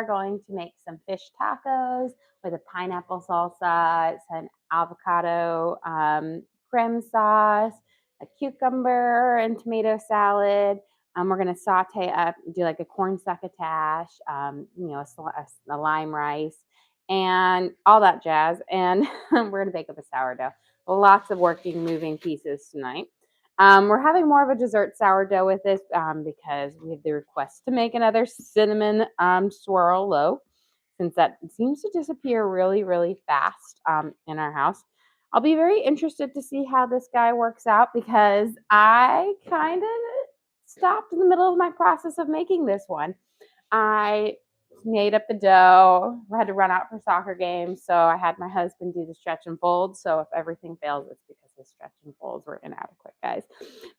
are going to make some fish tacos with a pineapple salsa, some avocado creme sauce, a cucumber and tomato salad. We're going to saute up, do like a corn succotash, a lime rice, and all that jazz. And we're going to bake up a sourdough. Lots of working, moving pieces tonight. We're having more of a dessert sourdough with this because we have the request to make another cinnamon swirl loaf, since that seems to disappear really, really fast in our house. I'll be very interested to see how this guy works out because I kind of stopped in the middle of my process of making this one. I made up the dough. I had to run out for soccer games, so I had my husband do the stretch and fold. So if everything fails, it's because his stretch and folds were inadequate, guys.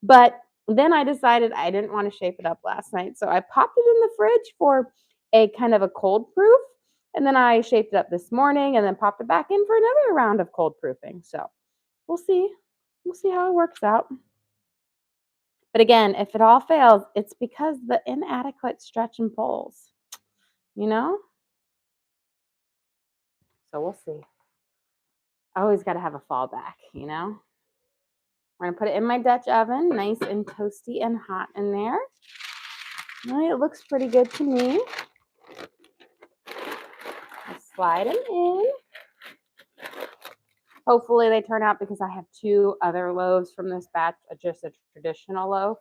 But then I decided I didn't want to shape it up last night, so I popped it in the fridge for a kind of a cold proof, and then I shaped it up this morning and then popped it back in for another round of cold proofing. So we'll see. We'll see how it works out. But again, if it all fails, it's because the inadequate stretch and folds, you know? So we'll see. I always got to have a fallback, you know? We're going to put it in my Dutch oven, nice and toasty and hot in there. All right, it looks pretty good to me. I'll slide them in. Hopefully they turn out, because I have 2 other loaves from this batch, just a traditional loaf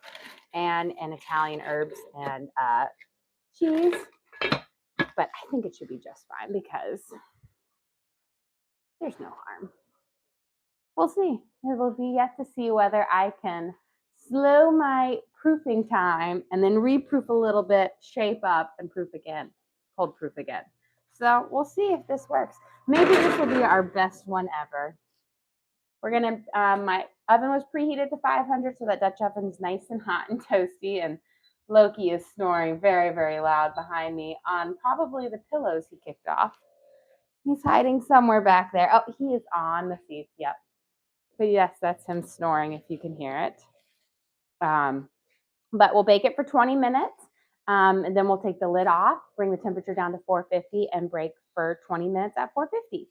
and an Italian herbs and cheese. But I think it should be just fine because there's no harm. We'll see. It will be yet to see whether I can slow my proofing time and then reproof a little bit, shape up, and proof again, cold proof again. So we'll see if this works. Maybe this will be our best one ever. We're gonna, my oven was preheated to 500, so that Dutch oven is nice and hot and toasty, and Loki is snoring very, very loud behind me on probably the pillows he kicked off. He's hiding somewhere back there. Oh, he is on the seats, yep. But yes, that's him snoring if you can hear it. But we'll bake it for 20 minutes, and then we'll take the lid off, bring the temperature down to 450, and bake for 20 minutes at 450.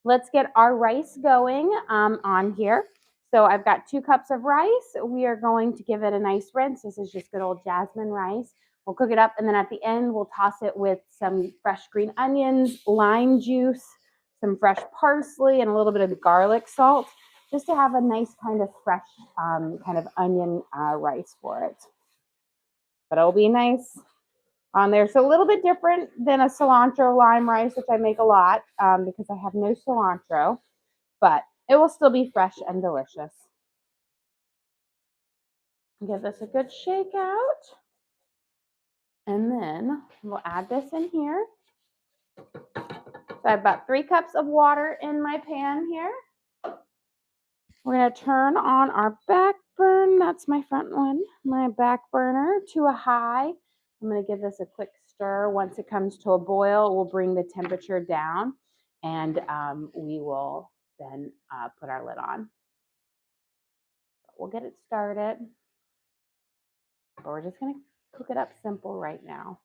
Let's get our rice going on here. So I've got 2 cups of rice. We are going to give it a nice rinse. This is just good old jasmine rice. We'll cook it up, and then at the end, we'll toss it with some fresh green onions, lime juice, some fresh parsley, and a little bit of garlic salt, just to have a nice kind of fresh kind of onion rice for it. But it'll be nice on there. So a little bit different than a cilantro lime rice, which I make a lot because I have no cilantro, but it will still be fresh and delicious. Give this a good shake out. And then we'll add this in here. So I've got 3 cups of water in my pan here. We're going to turn on our back burn. That's my front one. My back burner to a high. I'm going to give this a quick stir. Once it comes to a boil, we'll bring the temperature down, and we will then put our lid on. We'll get it started. But we're just going to cook it up simple right now.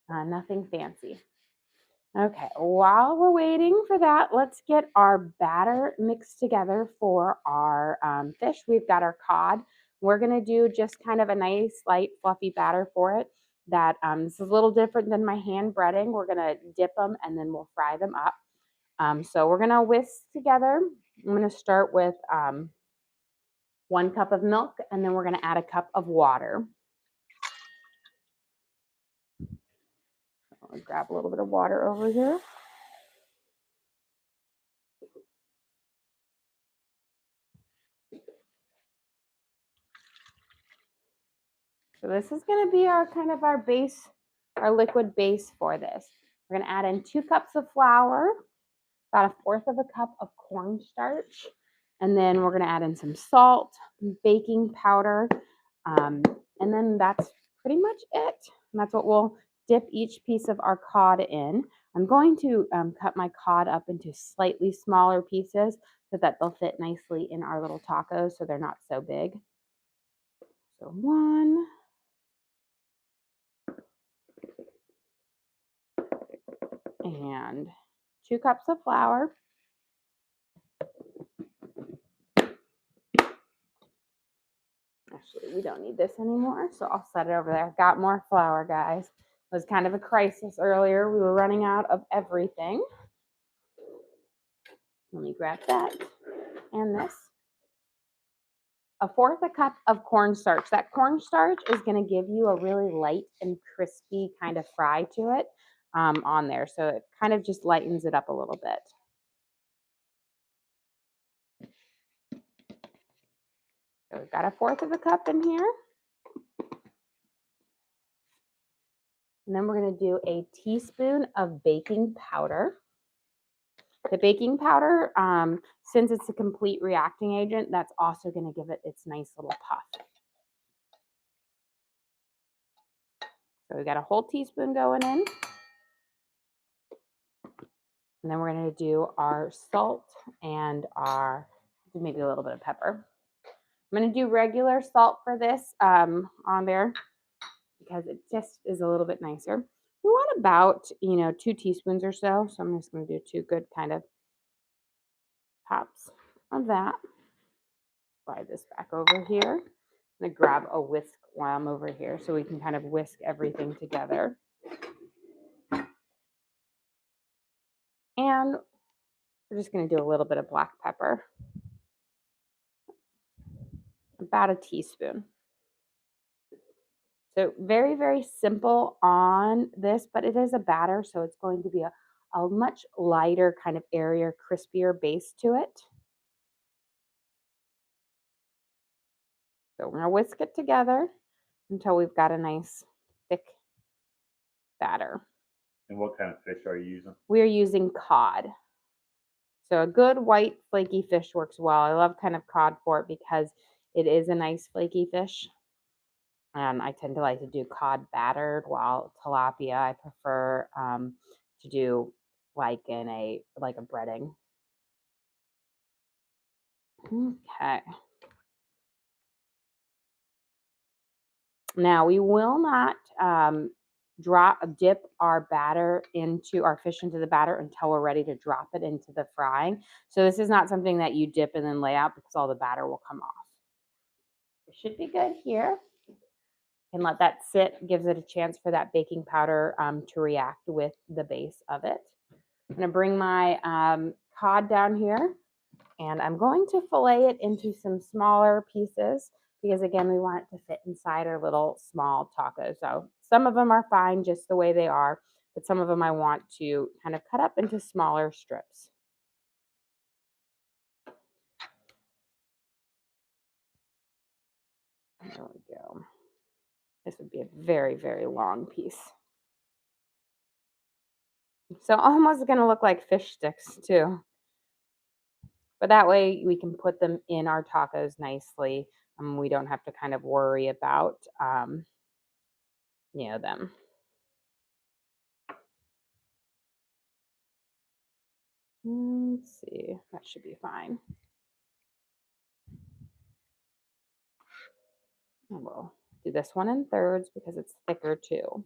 Nothing fancy. Okay, while we're waiting for that, let's get our batter mixed together for our fish. We've got our cod. We're going to do just kind of a nice, light, fluffy batter for it. That this is a little different than my hand breading. We're going to dip them and then we'll fry them up. So we're going to whisk together. I'm going to start with 1 cup of milk, and then we're going to add a cup of water. I'll grab a little bit of water over here. So this is going to be our kind of our base, our liquid base for this. We're going to add in 2 cups of flour, about 1/4 of a cup of cornstarch, and then we're going to add in some salt, baking powder, and then that's pretty much it. And that's what we'll dip each piece of our cod in. I'm going to cut my cod up into slightly smaller pieces so that they'll fit nicely in our little tacos so they're not so big. So 1. and 2 cups of flour. Actually, we don't need this anymore, so I'll set it over there. Got more flour, guys. It was kind of a crisis earlier. We were running out of everything. Let me grab that and this. 1/4 cup of cornstarch. That cornstarch is going to give you a really light and crispy kind of fry to it on there. So it kind of just lightens it up a little bit. So we've got 1/4 cup in here. And then we're going to do a teaspoon of baking powder. The baking powder, since it's a complete reacting agent, that's also going to give it its nice little puff. So we got a whole teaspoon going in. And then we're going to do our salt and maybe a little bit of pepper. I'm going to do regular salt for this on there because it just is a little bit nicer. We want about, 2 teaspoons or so. So I'm just going to do 2 good kind of pops of that. Slide this back over here. I'm going to grab a whisk while I'm over here so we can kind of whisk everything together. And we're just going to do a little bit of black pepper. About a teaspoon. So very, very simple on this, but it is a batter, so it's going to be a much lighter, kind of airier, crispier base to it. So we're going to whisk it together until we've got a nice thick batter. And what kind of fish are you using? We're using cod. So a good white flaky fish works well. I love kind of cod for it because it is a nice flaky fish. I tend to like to do cod battered, while tilapia I prefer to do like in a breading. Okay. Now we will not dip our fish into the batter until we're ready to drop it into the frying. So this is not something that you dip and then lay out because all the batter will come off. It should be good here. And let that sit, gives it a chance for that baking powder to react with the base of it. I'm going to bring my cod down here, and I'm going to fillet it into some smaller pieces because, again, we want it to fit inside our little small tacos. So some of them are fine just the way they are, but some of them I want to kind of cut up into smaller strips. There we go. This would be a very, very long piece. So almost going to look like fish sticks too. But that way we can put them in our tacos nicely. We don't have to kind of worry about, them. Let's see, that should be fine. We'll do this one in thirds because it's thicker too.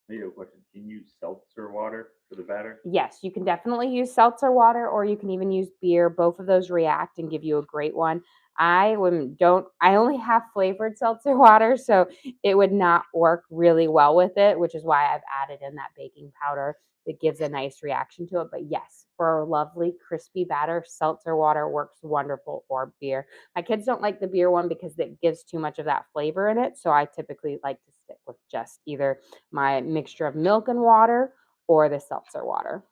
I have a question. Can you use seltzer water for the batter? Yes, you can definitely use seltzer water, or you can even use beer. Both of those react and give you a great one. I only have flavored seltzer water, so it would not work really well with it, which is why I've added in that baking powder. It gives a nice reaction to it. But yes, for a lovely crispy batter, seltzer water works wonderful, or beer. My kids don't like the beer one because it gives too much of that flavor in it. So I typically like to stick with just either my mixture of milk and water or the seltzer water.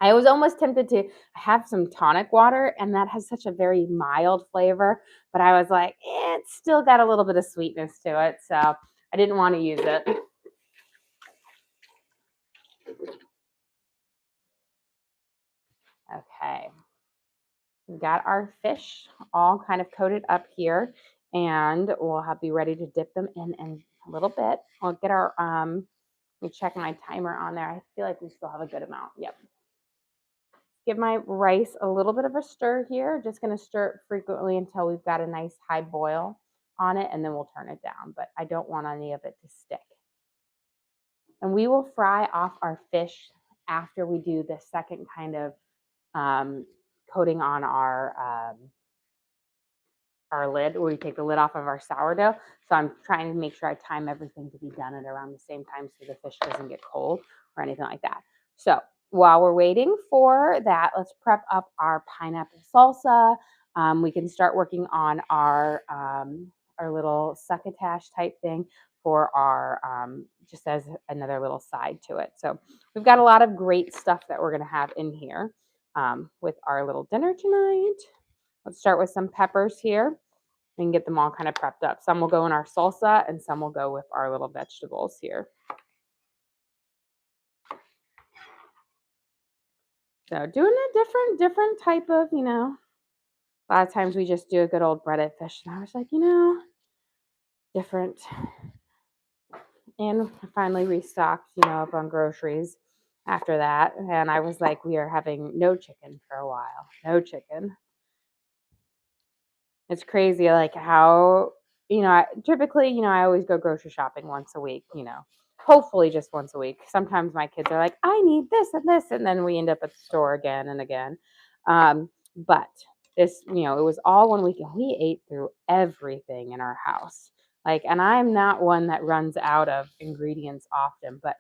I was almost tempted to have some tonic water, and that has such a very mild flavor, but I was like, it's still got a little bit of sweetness to it, so I didn't want to use it. Okay. We've got our fish all kind of coated up here, and we'll be ready to dip them in a little bit. I'll get our, let me check my timer on there. I feel like we still have a good amount. Yep. Give my rice a little bit of a stir here. Just going to stir it frequently until we've got a nice high boil on it, and then we'll turn it down. But I don't want any of it to stick. And we will fry off our fish after we do the second kind of coating on our lid, where we take the lid off of our sourdough. So I'm trying to make sure I time everything to be done at around the same time so the fish doesn't get cold or anything like that. So while we're waiting for that, let's prep up our pineapple salsa. We can start working on our little succotash type thing for our just as another little side to it. So we've got a lot of great stuff that we're going to have in here with our little dinner tonight. Let's start with some peppers here and get them all kind of prepped up. Some will go in our salsa and some will go with our little vegetables here. So doing a different type of, a lot of times we just do a good old breaded fish. And I was like, different. And I finally restocked, up on groceries after that. And I was like, we are having no chicken for a while. No chicken. It's crazy, like how, typically, I always go grocery shopping once a week, hopefully just once a week. Sometimes my kids are like, I need this and this. And then we end up at the store again and again. But this, it was all 1 week and we ate through everything in our house. Like, and I'm not one that runs out of ingredients often, but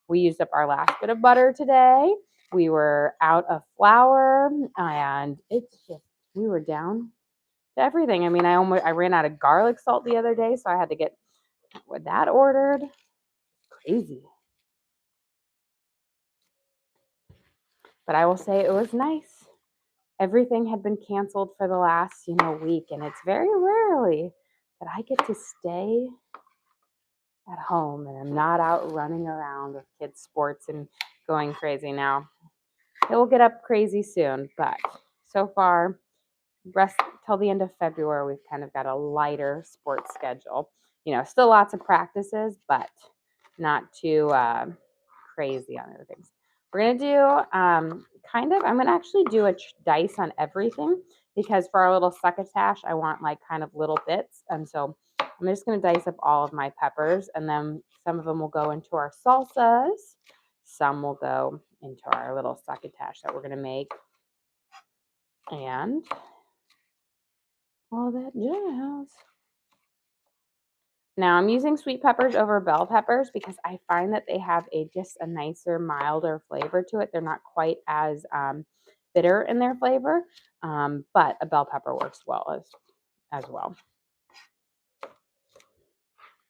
we used up our last bit of butter today. We were out of flour and it's just, we were down to everything. I mean, I ran out of garlic salt the other day, so I had to get that ordered. Crazy. But I will say it was nice. Everything had been canceled for the last, week, and it's very rarely that I get to stay at home and I'm not out running around with kids' sports and going crazy. Now, it will get up crazy soon, but so far, rest till the end of February, we've kind of got a lighter sports schedule. Still lots of practices, but not too crazy on other things. We're going to do I'm going to actually do a dice on everything because for our little succotash, I want like kind of little bits. And so I'm just going to dice up all of my peppers and then some of them will go into our salsas. Some will go into our little succotash that we're going to make. And all that jazz. Now I'm using sweet peppers over bell peppers because I find that they have just a nicer, milder flavor to it. They're not quite as bitter in their flavor, but a bell pepper works well as well.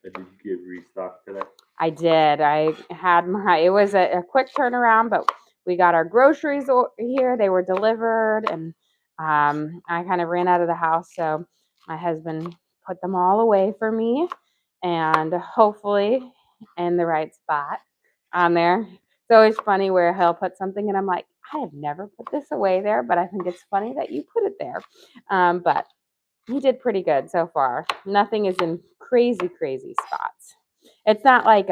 Did you get restocked today? I did. It was a quick turnaround, but we got our groceries here. They were delivered and I kind of ran out of the house. So my husband put them all away for me and hopefully in the right spot on there. It's always funny where he'll put something and I'm like, I have never put this away there, but I think it's funny that you put it there. But he did pretty good so far. Nothing is in crazy spots. It's not like,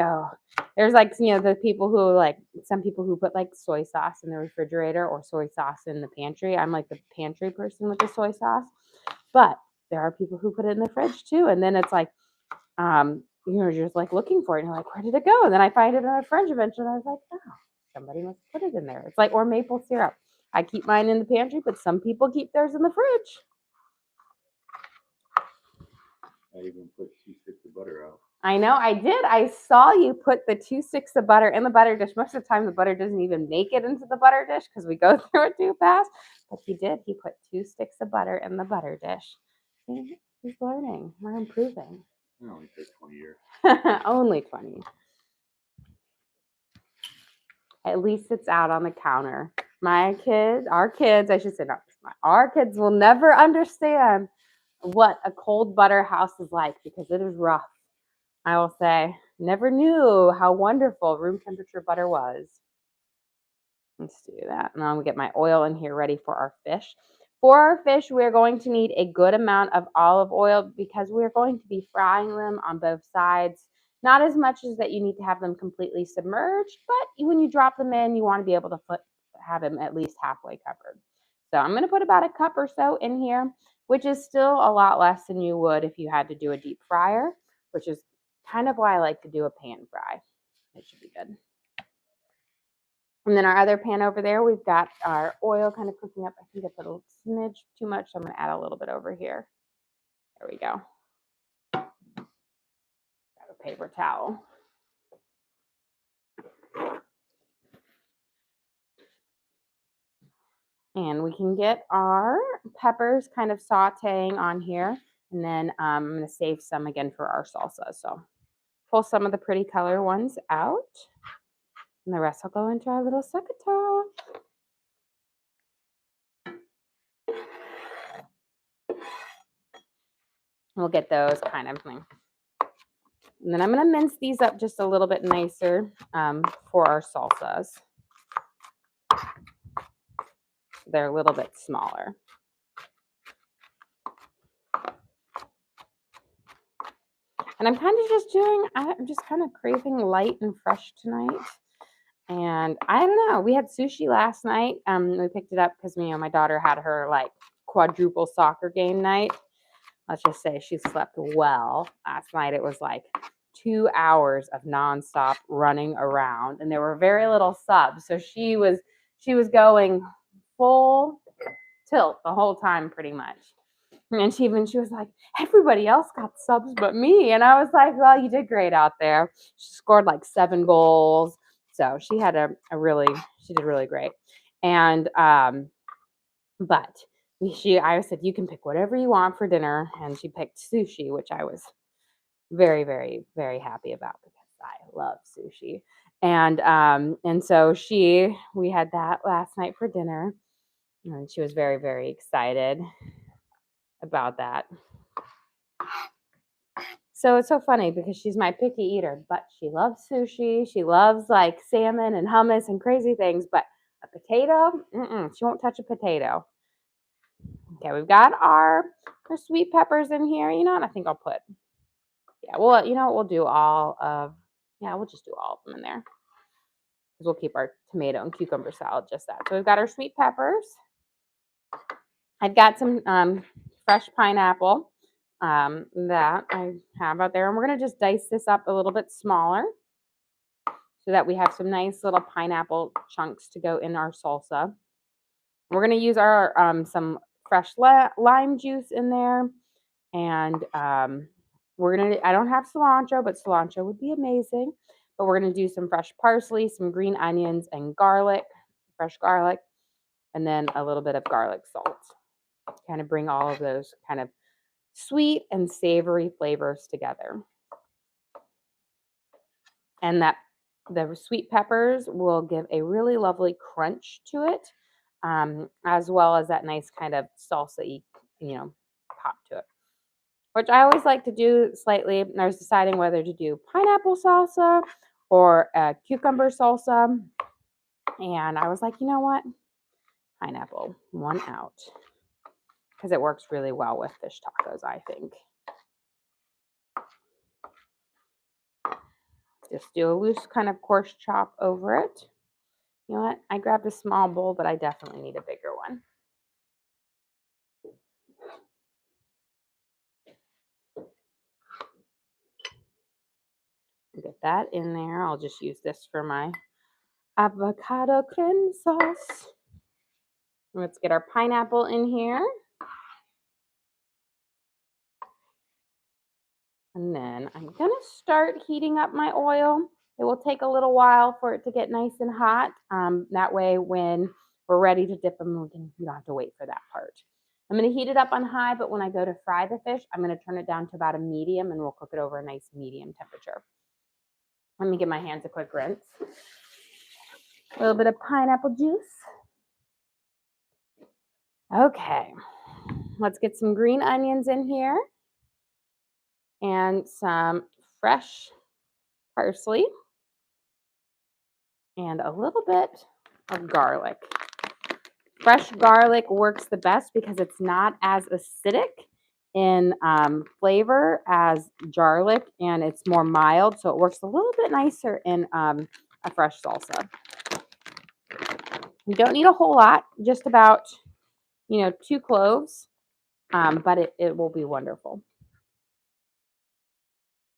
there's like, the people who some people who put like soy sauce in the refrigerator or soy sauce in the pantry. I'm like the pantry person with the soy sauce, but there are people who put it in the fridge too. And then it's like, you're just like looking for it and you're like, where did it go? And then I find it in the fridge eventually. And I was like, oh, somebody must put it in there. It's like, or maple syrup. I keep mine in the pantry, but some people keep theirs in the fridge. I even put 2 sticks of butter out. I know I did. I saw you put the 2 sticks of butter in the butter dish. Most of the time, the butter doesn't even make it into the butter dish because we go through it too fast. But he did. He put 2 sticks of butter in the butter dish. See, he's learning. We're improving. It only took 20 years. Only 20. At least it's out on the counter. Our kids, I should say not our kids will never understand what a cold butter house is like because it is rough. I will say, never knew how wonderful room temperature butter was. Let's do that. Now I'm going to get my oil in here ready for our fish. For our fish, we're going to need a good amount of olive oil because we're going to be frying them on both sides. Not as much as that you need to have them completely submerged, but when you drop them in, you want to be able to have them at least halfway covered. So I'm going to put about a cup or so in here, which is still a lot less than you would if you had to do a deep fryer, which is kind of why I like to do a pan fry. It should be good. And then our other pan over there, we've got our oil kind of cooking up. I think I put a smidge too much, so I'm going to add a little bit over here. There we go. Got a paper towel. And we can get our peppers kind of sauteing on here. And then I'm going to save some again for our salsa. So pull some of the pretty color ones out. And the rest will go into our little succotash. We'll get those kind of thing. And then I'm going to mince these up just a little bit nicer for our salsas. They're a little bit smaller. And I'm just kind of craving light and fresh tonight. And I don't know, we had sushi last night. We picked it up because my daughter had her like quadruple soccer game night. Let's just say she slept well last night. It was like 2 hours of nonstop running around, and there were very little subs. So she was going full tilt the whole time pretty much. And she was like, everybody else got subs but me. And I was like, well, you did great out there. She scored like 7 goals. So she had she did really great. And, but I said, you can pick whatever you want for dinner. And she picked sushi, which I was very, very, very happy about because I love sushi. And so we had that last night for dinner. And she was very, very excited about that. So it's so funny because she's my picky eater, but she loves sushi. She loves like salmon and hummus and crazy things, but a potato, she won't touch a potato. Okay, we've got our sweet peppers in here. You know what? I think I'll put, we'll just do all of them in there. Because we'll keep our tomato and cucumber salad just that. So we've got our sweet peppers. I've got some fresh pineapple that I have out there. And we're going to just dice this up a little bit smaller so that we have some nice little pineapple chunks to go in our salsa. We're going to use our some fresh lime juice in there. And I don't have cilantro, but cilantro would be amazing. But we're going to do some fresh parsley, some green onions, and garlic, fresh garlic, and then a little bit of garlic salt. Kind of bring all of those kind of sweet and savory flavors together. And that the sweet peppers will give a really lovely crunch to it, as well as that nice kind of salsa-y, pop to it. Which I always like to do slightly. I was deciding whether to do pineapple salsa or a cucumber salsa. And I was like, you know what? Pineapple, 1 out. Because it works really well with fish tacos, I think. Just do a loose kind of coarse chop over it. You know what? I grabbed a small bowl, but I definitely need a bigger one. Get that in there. I'll just use this for my avocado creme sauce. Let's get our pineapple in here. And then I'm going to start heating up my oil. It will take a little while for it to get nice and hot. That way when we're ready to dip them, we don't have to wait for that part. I'm going to heat it up on high, but when I go to fry the fish, I'm going to turn it down to about a medium, and we'll cook it over a nice medium temperature. Let me give my hands a quick rinse. A little bit of pineapple juice. Okay, let's get some green onions in here and some fresh parsley and a little bit of garlic. Fresh garlic works the best because it's not as acidic in flavor as garlic, and it's more mild, so it works a little bit nicer in a fresh salsa. You don't need a whole lot, just about 2 cloves, but it will be wonderful.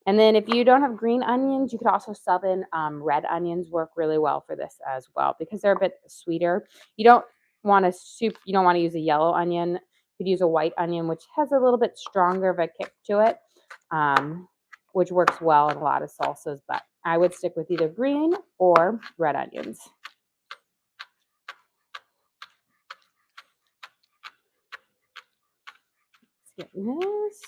And then if you don't have green onions, you could also sub in red onions. Work really well for this as well because they're a bit sweeter. You don't want to use a yellow onion. You could use a white onion, which has a little bit stronger of a kick to it, which works well in a lot of salsas. But I would stick with either green or red onions. Let's get this.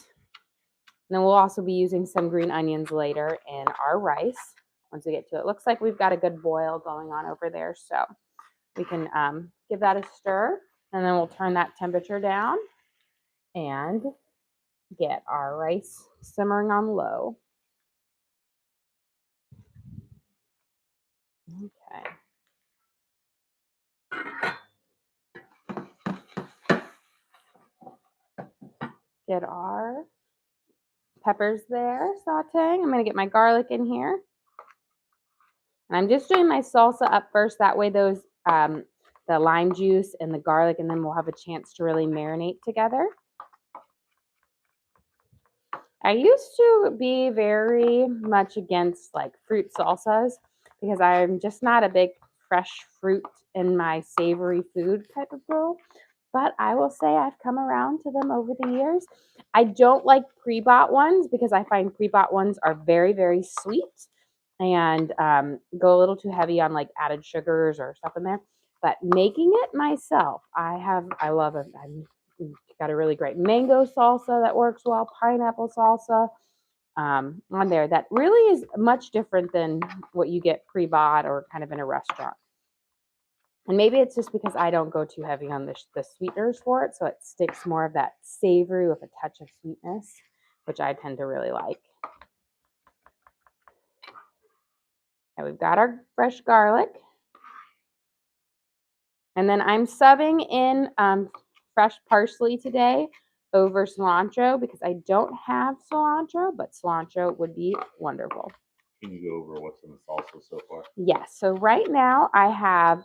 And then we'll also be using some green onions later in our rice once we get to it. Looks like we've got a good boil going on over there, so we can give that a stir, and then we'll turn that temperature down and get our rice simmering on low. Okay. Get our peppers there sauteing. I'm going to get my garlic in here. And I'm just doing my salsa up first. That way those the lime juice and the garlic, and then we'll have a chance to really marinate together. I used to be very much against like fruit salsas because I'm just not a big fresh fruit in my savory food type of girl. But I will say I've come around to them over the years. I don't like pre-bought ones because I find pre-bought ones are very, very sweet and go a little too heavy on like added sugars or stuff in there. But making it myself, I love it. I've got a really great mango salsa that works well, pineapple salsa on there that really is much different than what you get pre-bought or kind of in a restaurant. And maybe it's just because I don't go too heavy on the sweeteners for it, so it sticks more of that savory with a touch of sweetness, which I tend to really like. And we've got our fresh garlic. And then I'm subbing in fresh parsley today over cilantro because I don't have cilantro, but cilantro would be wonderful. Can you go over what's in the salsa so far? Yes. So right now I have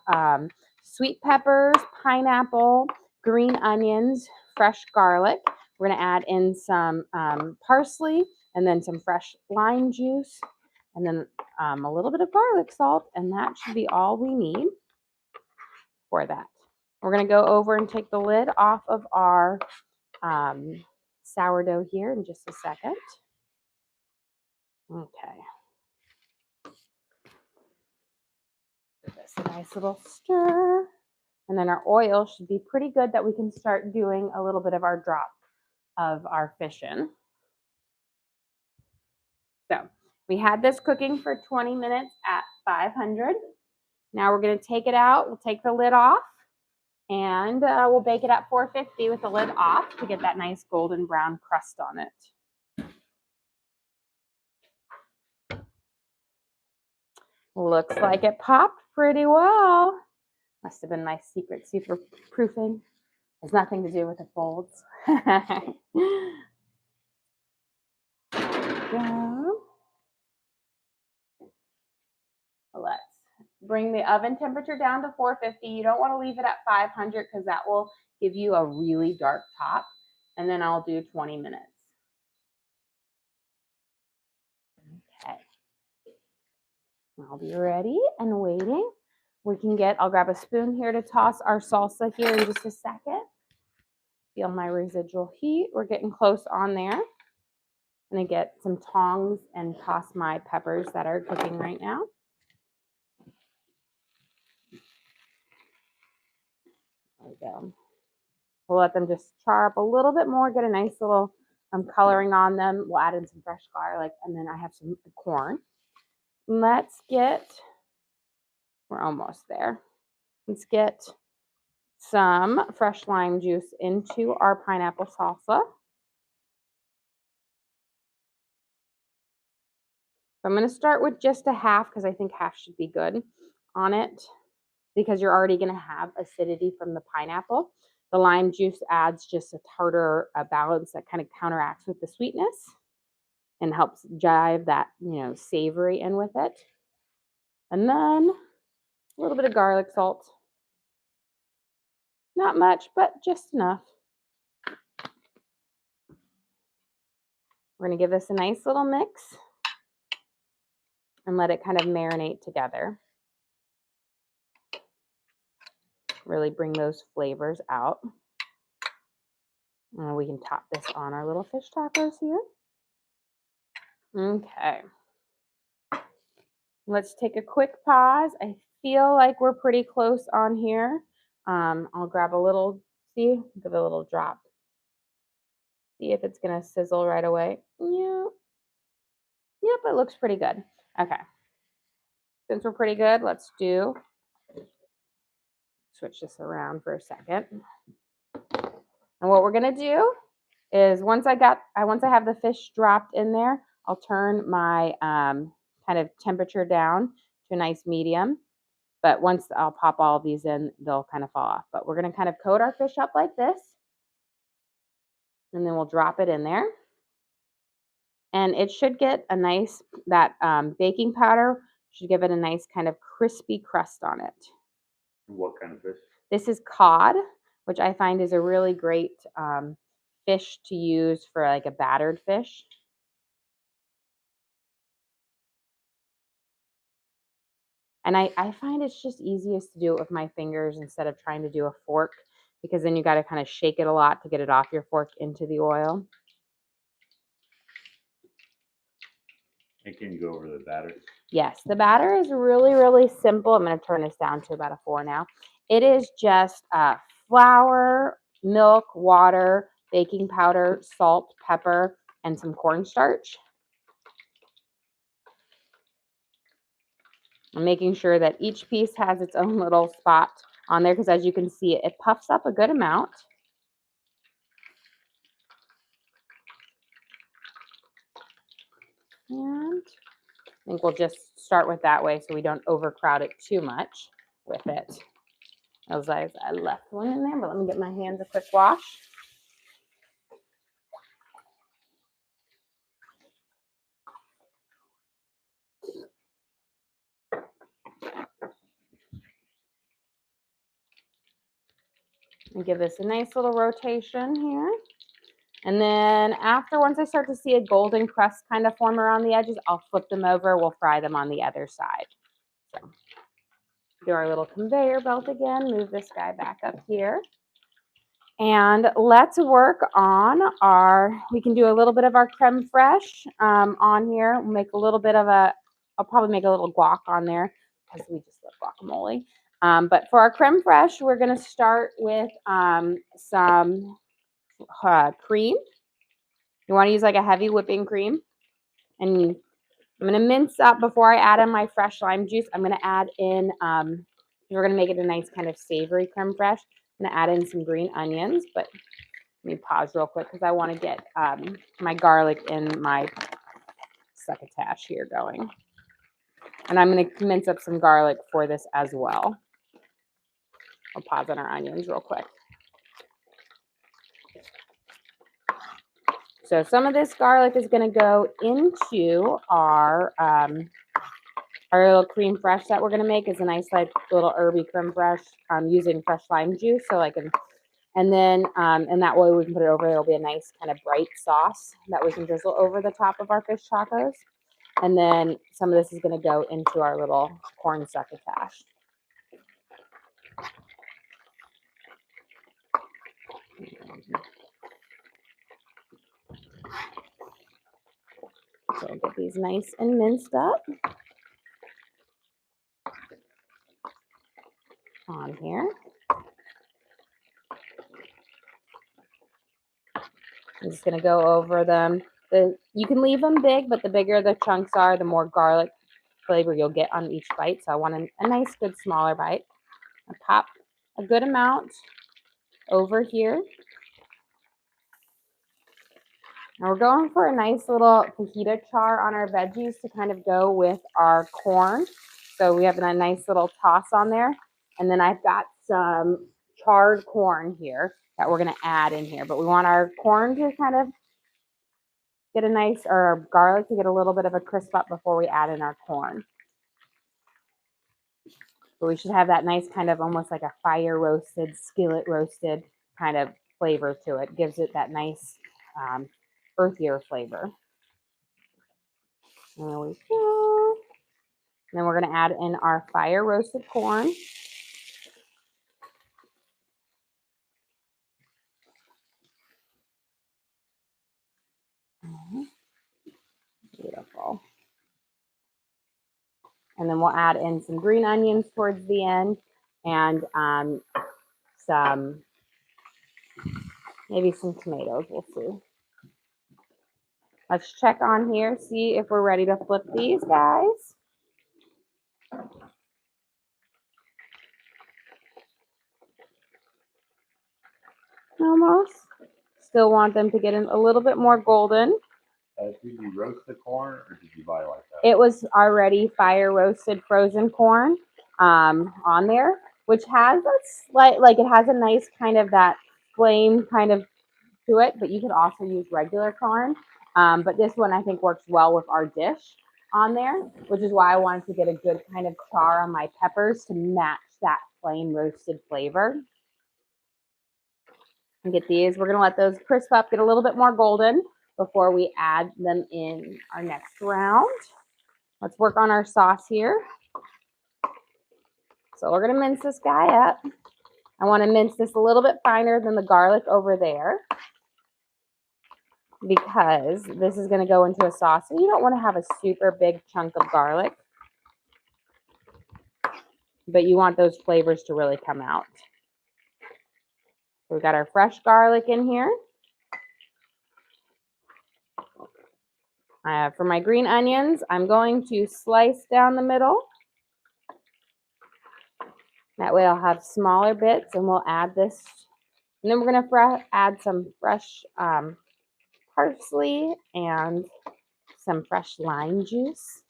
sweet peppers, pineapple, green onions, fresh garlic. We're going to add in some parsley and then some fresh lime juice and then a little bit of garlic salt. And that should be all we need for that. We're going to go over and take the lid off of our sourdough here in just a second. Okay. Give this a nice little stir. And then our oil should be pretty good that we can start doing a little bit of our drop of our fish in. So we had this cooking for 20 minutes at 500. Now we're going to take it out. We'll take the lid off and we'll bake it at 450 with the lid off to get that nice golden brown crust on it. Looks like it popped pretty well. Must have been my secret super proofing. Has nothing to do with the folds. Go. Let's bring the oven temperature down to 450. You don't want to leave it at 500 because that will give you a really dark top. And then I'll do 20 minutes. Okay. I'll be ready and waiting. I'll grab a spoon here to toss our salsa here in just a second. Feel my residual heat. We're getting close on there. I'm going to get some tongs and toss my peppers that are cooking right now. There we go. We'll let them just char up a little bit more, get a nice little coloring on them. We'll add in some fresh garlic, and then I have some corn. We're almost there. Let's get some fresh lime juice into our pineapple salsa. So I'm going to start with just a half because I think half should be good on it because you're already going to have acidity from the pineapple. The lime juice adds just a tartar balance that kind of counteracts with the sweetness and helps jive that, savory in with it. And then a little bit of garlic salt. Not much, but just enough. We're going to give this a nice little mix and let it kind of marinate together. Really bring those flavors out. And we can top this on our little fish tacos here. Okay. Let's take a quick pause. I feel like we're pretty close on here. I'll grab a little, see, give it a little drop. See if it's going to sizzle right away. Yeah. Yep, it looks pretty good. Okay. Since we're pretty good, let's switch this around for a second. And what we're going to do is once I have the fish dropped in there, I'll turn my kind of temperature down to a nice medium. But once I'll pop all of these in, they'll kind of fall off. But we're going to kind of coat our fish up like this. And then we'll drop it in there. And it should get a nice, that baking powder should give it a nice kind of crispy crust on it. What kind of fish? This is cod, which I find is a really great fish to use for like a battered fish. And I find it's just easiest to do it with my fingers instead of trying to do a fork, because then you got to kind of shake it a lot to get it off your fork into the oil. And can you go over the batter? Yes, the batter is really, really simple. I'm going to turn this down to about a 4 now. It is just flour, milk, water, baking powder, salt, pepper, and some cornstarch. I'm making sure that each piece has its own little spot on there, because as you can see, it puffs up a good amount. And I think we'll just start with that way so we don't overcrowd it too much with it. As I left one in there, but let me get my hands a quick wash. And give this a nice little rotation here. And then once I start to see a golden crust kind of form around the edges, I'll flip them over. We'll fry them on the other side. So do our little conveyor belt again. Move this guy back up here. And let's work on we can do a little bit of our creme fraiche on here. We'll make a little bit of I'll probably make a little guac on there because we just love guacamole. But for our creme fraiche, we're going to start with some cream. You want to use like a heavy whipping cream. And I'm going to mince up before I add in my fresh lime juice. I'm going to add in, we're going to make it a nice kind of savory creme fraiche. I'm going to add in some green onions, but let me pause real quick because I want to get my garlic and my succotash here going. And I'm going to mince up some garlic for this as well. I'll pause on our onions real quick. So some of this garlic is going to go into our little cream fraiche that we're going to make. Is a nice like little herby creme fraiche using fresh lime juice. So and then and that way we can put it over. It'll be a nice kind of bright sauce that we can drizzle over the top of our fish tacos. And then some of this is going to go into our little corn succotash. So we'll get these nice and minced up on here. I'm just going to go over them. You can leave them big, but the bigger the chunks are, the more garlic flavor you'll get on each bite. So I want a nice, good, smaller bite. I pop a good amount over here. Now we're going for a nice little fajita char on our veggies to kind of go with our corn. So we have a nice little toss on there. And then I've got some charred corn here that we're going to add in here. But we want our corn to kind of get a nice, or our garlic to get a little bit of a crisp up before we add in our corn. But we should have that nice kind of almost like a fire roasted, skillet roasted kind of flavor to it. Gives it that nice earthier flavor. There we go. And then we're going to add in our fire roasted corn. Beautiful. And then we'll add in some green onions towards the end and maybe some tomatoes. We'll see. Let's check on here, see if we're ready to flip these guys. Almost. Still want them to get in a little bit more golden. Did you roast the corn or did you buy like that? It was already fire roasted frozen corn on there, which has a slight, like it has a nice kind of that flame kind of to it, but you could also use regular corn. But this one I think works well with our dish on there, which is why I wanted to get a good kind of char on my peppers to match that plain roasted flavor. And get these, we're gonna let those crisp up, get a little bit more golden before we add them in our next round. Let's work on our sauce here. So we're gonna mince this guy up. I wanna mince this a little bit finer than the garlic over there because this is gonna go into a sauce. And you don't wanna have a super big chunk of garlic, but you want those flavors to really come out. We've got our fresh garlic in here. For my green onions, I'm going to slice down the middle. That way I'll have smaller bits and we'll add this. And then we're gonna add some fresh parsley and some fresh lime juice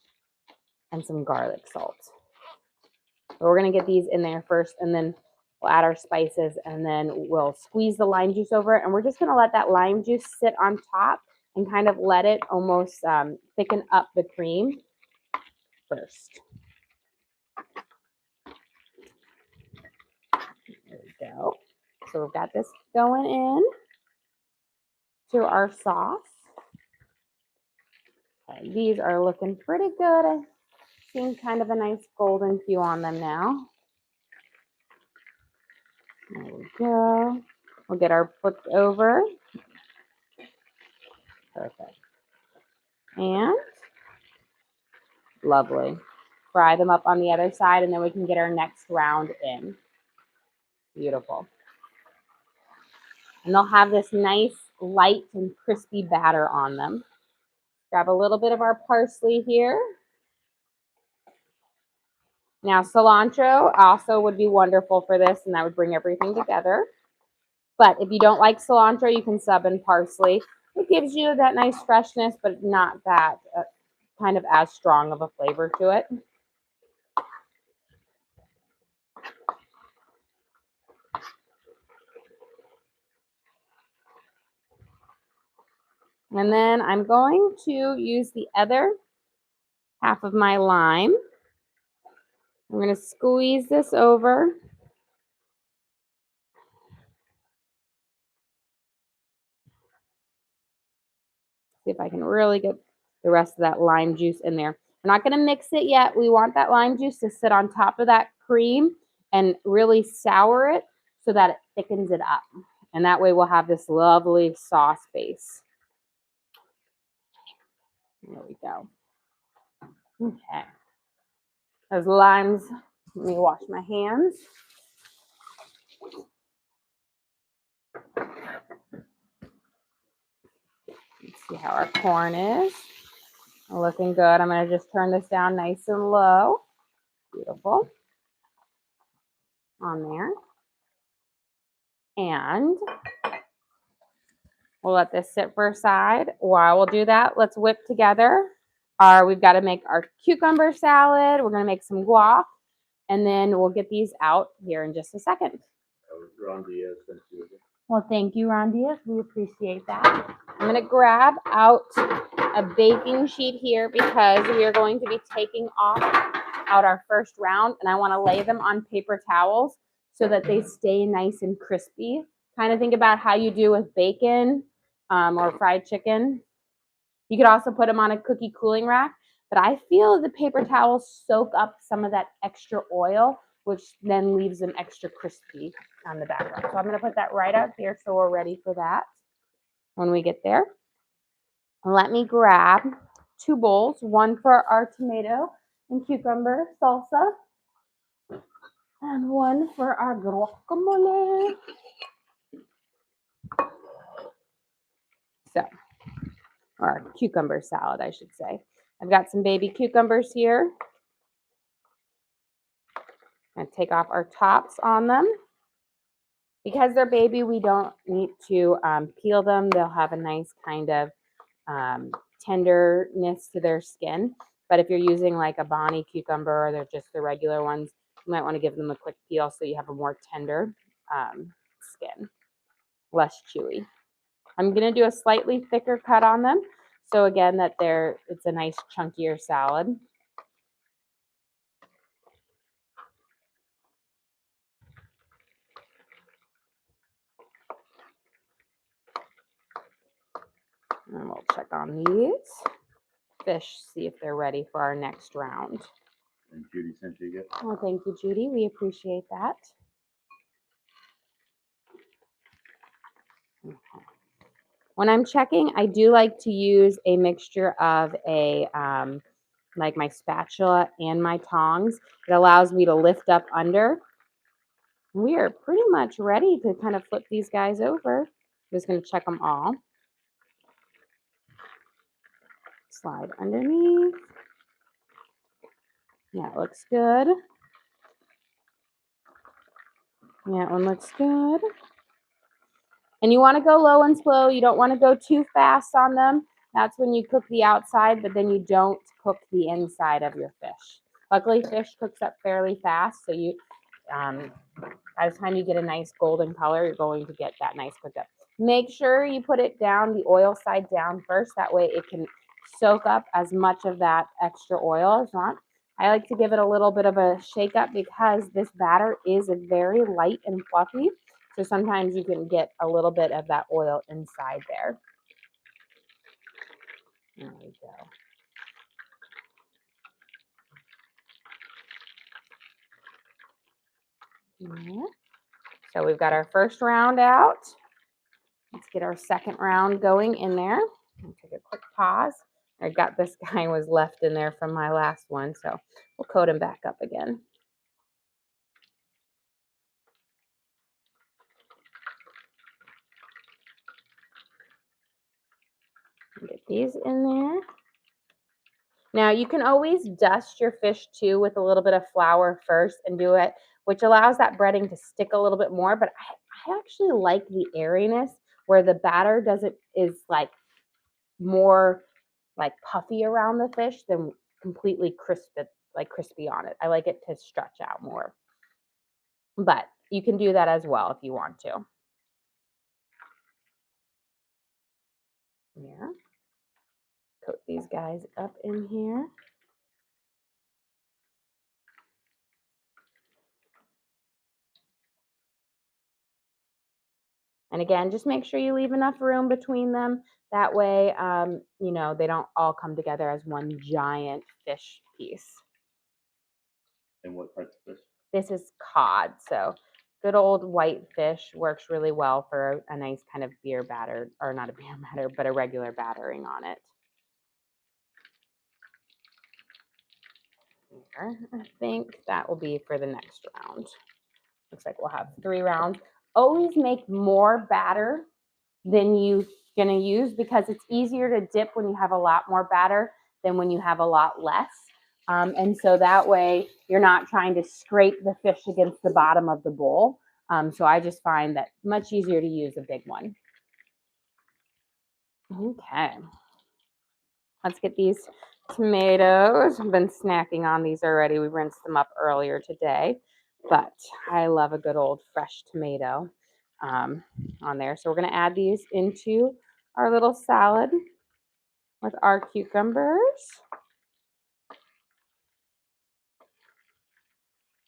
and some garlic salt. But we're gonna get these in there first and then we'll add our spices and then we'll squeeze the lime juice over it. And we're just gonna let that lime juice sit on top and kind of let it almost thicken up the cream first. There we go. So we've got this going in to our sauce. Okay, these are looking pretty good. I've seen kind of a nice golden hue on them now. There we go. We'll get our flipped over. Perfect. And lovely. Fry them up on the other side and then we can get our next round in. Beautiful. And they'll have this nice light and crispy batter on them. Grab a little bit of our parsley here. Now cilantro also would be wonderful for this and that would bring everything together. But if you don't like cilantro, you can sub in parsley. It gives you that nice freshness, but not that kind of as strong of a flavor to it. And then I'm going to use the other half of my lime. I'm going to squeeze this over. See if I can really get the rest of that lime juice in there. We're not going to mix it yet. We want that lime juice to sit on top of that cream and really sour it so that it thickens it up. And that way we'll have this lovely sauce base. There we go. Okay. Those limes, let me wash my hands. Let's see how our corn is. Looking good. I'm going to just turn this down nice and low. Beautiful. On there. And we'll let this sit for a side. While we'll do that, let's whip together we've got to make our cucumber salad. We're going to make some guac, and then we'll get these out here in just a second. Ron Diaz sent you again. Well, thank you, Ron Diaz. We appreciate that. I'm going to grab out a baking sheet here because we are going to be taking out our first round, and I want to lay them on paper towels so that they stay nice and crispy. Kind of think about how you do with bacon or fried chicken. You could also put them on a cookie cooling rack, But I feel the paper towels soak up some of that extra oil, which then leaves them extra crispy on the background. So I'm going to put that right up here so we're ready for that when we get there. Let me grab 2 bowls, one for our tomato and cucumber salsa, and one for our guacamole. So, or cucumber salad, I should say. I've got some baby cucumbers here. I'm going to take off our tops on them. Because they're baby, we don't need to peel them. They'll have a nice kind of tenderness to their skin. But if you're using like a Bonnie cucumber or they're just the regular ones, you might want to give them a quick peel so you have a more tender skin, less chewy. I'm going to do a slightly thicker cut on them. So again, that it's a nice chunkier salad. And we'll check on these fish, see if they're ready for our next round. And Judy sent you yet? Well, thank you, Judy. We appreciate that. Okay. When I'm checking, I do like to use a mixture of like my spatula and my tongs. It allows me to lift up under. We are pretty much ready to kind of flip these guys over. I'm just going to check them all. Slide underneath. Yeah, it looks good. That one looks good. And you want to go low and slow. You don't want to go too fast on them. That's when you cook the outside, but then you don't cook the inside of your fish. Luckily, fish cooks up fairly fast, so you, by the time you get a nice golden color, you're going to get that nice cooked up. Make sure you put it down, the oil side down first. That way it can soak up as much of that extra oil as not. I like to give it a little bit of a shake up because this batter is very light and fluffy. So sometimes you can get a little bit of that oil inside there. There we go. Yeah. So we've got our first round out. Let's get our second round going in there. I'll take a quick pause. I got this guy was left in there from my last one, so we'll coat him back up again. Get these in there. Now you can always dust your fish too with a little bit of flour first and do it, which allows that breading to stick a little bit more. But I actually like the airiness where the batter is like more like puffy around the fish than completely crispy on it. I like it to stretch out more. But you can do that as well if you want to. Yeah. Coat these guys up in here. And again, just make sure you leave enough room between them. That way, you know, they don't all come together as one giant fish piece. And what type of fish? This is cod. So good old white fish works really well for a nice kind of beer batter, or not a beer batter, but a regular battering on it. Here, I think that will be for the next round. Looks like we'll have 3 rounds. Always make more batter than you're going to use because it's easier to dip when you have a lot more batter than when you have a lot less. And so that way you're not trying to scrape the fish against the bottom of the bowl. So I just find that much easier to use a big one. Okay. Let's get these tomatoes. I've been snacking on these already. We rinsed them up earlier today, but I love a good old fresh tomato on there. So we're going to add these into our little salad with our cucumbers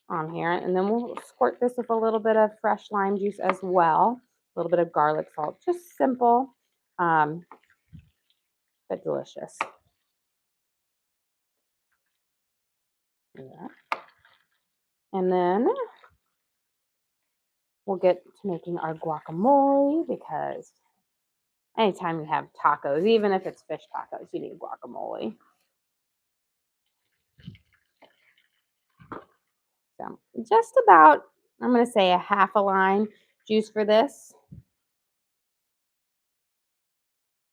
on here. And then we'll squirt this with a little bit of fresh lime juice as well. A little bit of garlic salt, just simple, but delicious. And then we'll get to making our guacamole because anytime you have tacos, even if it's fish tacos, you need guacamole. So just about, I'm going to say a half a lime juice for this.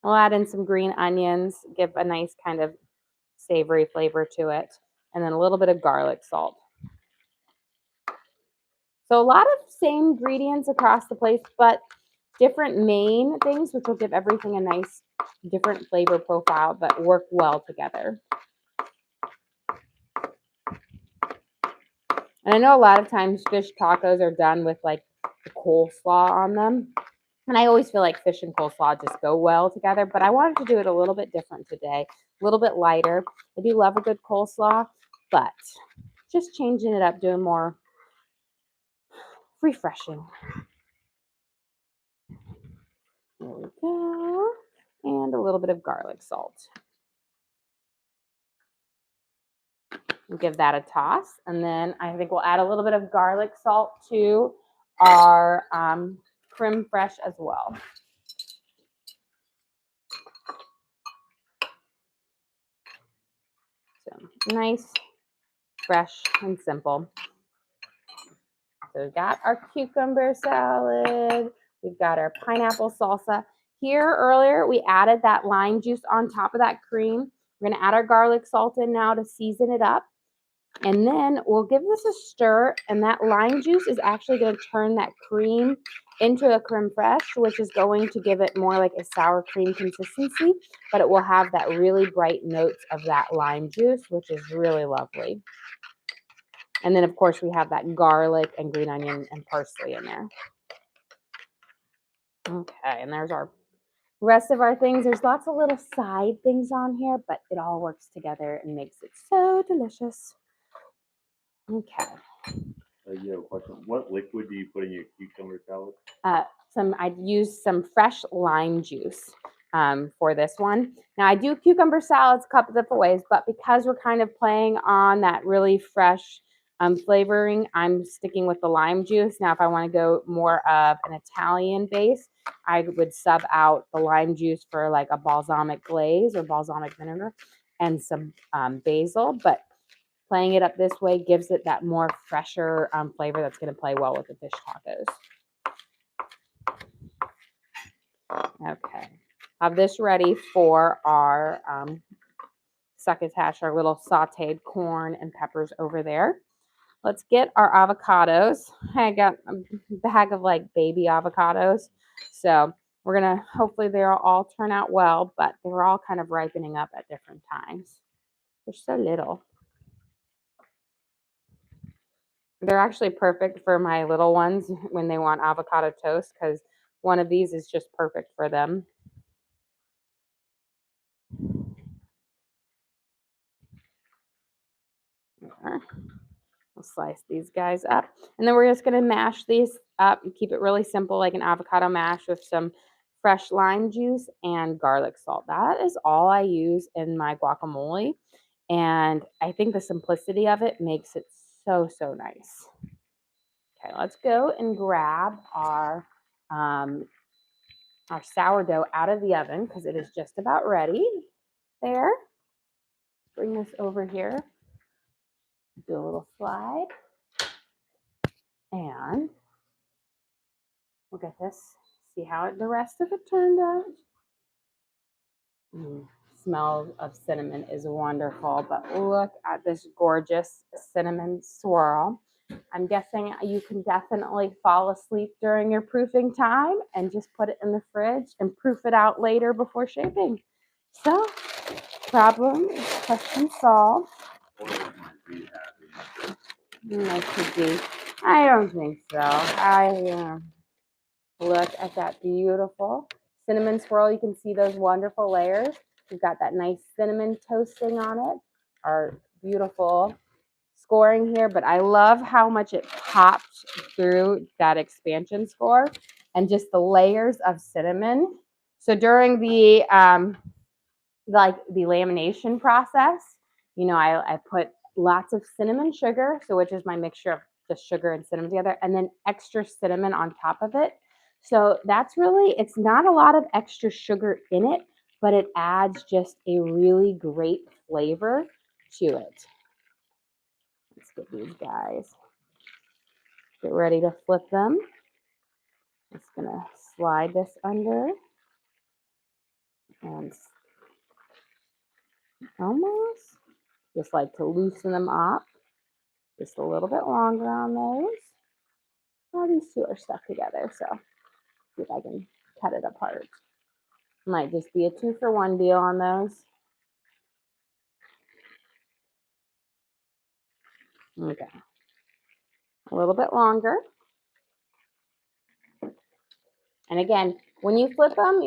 We'll add in some green onions, give a nice kind of savory flavor to it, and then a little bit of garlic salt. So a lot of same ingredients across the place, but different main things, which will give everything a nice different flavor profile, but work well together. And I know a lot of times fish tacos are done with like the coleslaw on them. And I always feel like fish and coleslaw just go well together, but I wanted to do it a little bit different today, a little bit lighter. I do love a good coleslaw, but just changing it up, doing more refreshing. There we go. And a little bit of garlic salt. We'll give that a toss. And then I think we'll add a little bit of garlic salt to our creme fraiche as well. So nice, fresh, and simple. So we've got our cucumber salad. We've got our pineapple salsa. Here earlier, we added that lime juice on top of that cream. We're going to add our garlic salt in now to season it up. And then we'll give this a stir, and that lime juice is actually going to turn that cream into a creme fraiche, which is going to give it more like a sour cream consistency, but it will have that really bright notes of that lime juice, which is really lovely. And then, of course, we have that garlic and green onion and parsley in there. Okay, and there's our rest of our things. There's lots of little side things on here, but it all works together and makes it so delicious. Okay. You have a question. What liquid do you put in your cucumber salad? I'd use some fresh lime juice for this one. Now I do cucumber salads a couple different ways, but because we're kind of playing on that really fresh flavoring, I'm sticking with the lime juice. Now, if I want to go more of an Italian base, I would sub out the lime juice for like a balsamic glaze or balsamic vinegar and some basil, but playing it up this way gives it that more fresher flavor that's going to play well with the fish tacos. Okay, have this ready for our succotash, our little sauteed corn and peppers over there. Let's get our avocados. I got a bag of like baby avocados. So we're going to, hopefully they'll all turn out well, but they're all kind of ripening up at different times. They're so little. They're actually perfect for my little ones when they want avocado toast because one of these is just perfect for them. Okay. We'll slice these guys up. And then we're just going to mash these up and keep it really simple, like an avocado mash with some fresh lime juice and garlic salt. That is all I use in my guacamole. And I think the simplicity of it makes it so, so nice. Okay, let's go and grab our sourdough out of the oven because it is just about ready. There. Bring this over here. Do a little slide. And we'll get this. See how the rest of it turned out. Smell of cinnamon is wonderful, but look at this gorgeous cinnamon swirl. I'm guessing you can definitely fall asleep during your proofing time and just put it in the fridge and proof it out later before shaping. So, question solved. Could be. I don't think so. Look at that beautiful cinnamon swirl. You can see those wonderful layers. We've got that nice cinnamon toasting on it. Our beautiful scoring here, but I love how much it popped through that expansion score and just the layers of cinnamon. So during the lamination process, I put lots of cinnamon sugar, so which is my mixture of just sugar and cinnamon together, and then extra cinnamon on top of it. So that's really, it's not a lot of extra sugar in it, but it adds just a really great flavor to it. Let's get these guys. Get ready to flip them. Just gonna slide this under and almost just like to loosen them up just a little bit longer on those. Well, these two are stuck together, so see if I can cut it apart. Might just be a 2-for-1 deal on those. Okay, a little bit longer. And again, when you flip them,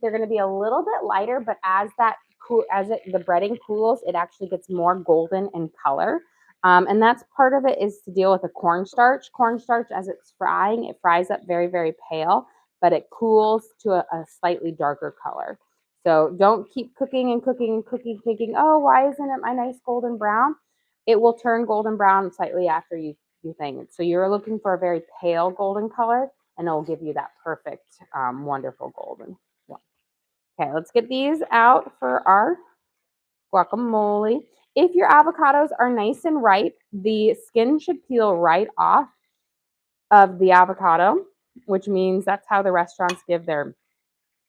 they're gonna be a little bit lighter, but as the breading cools, it actually gets more golden in color. And that's part of it, is to deal with the cornstarch. Cornstarch, as it's frying, it fries up very, very pale, but it cools to a slightly darker color. So don't keep cooking and cooking and cooking, thinking, oh, why isn't it my nice golden brown? It will turn golden brown slightly after you thing it. So you're looking for a very pale golden color, and it'll give you that perfect, wonderful golden one. Okay, let's get these out for our guacamole. If your avocados are nice and ripe, the skin should peel right off of the avocado, which means that's how the restaurants give their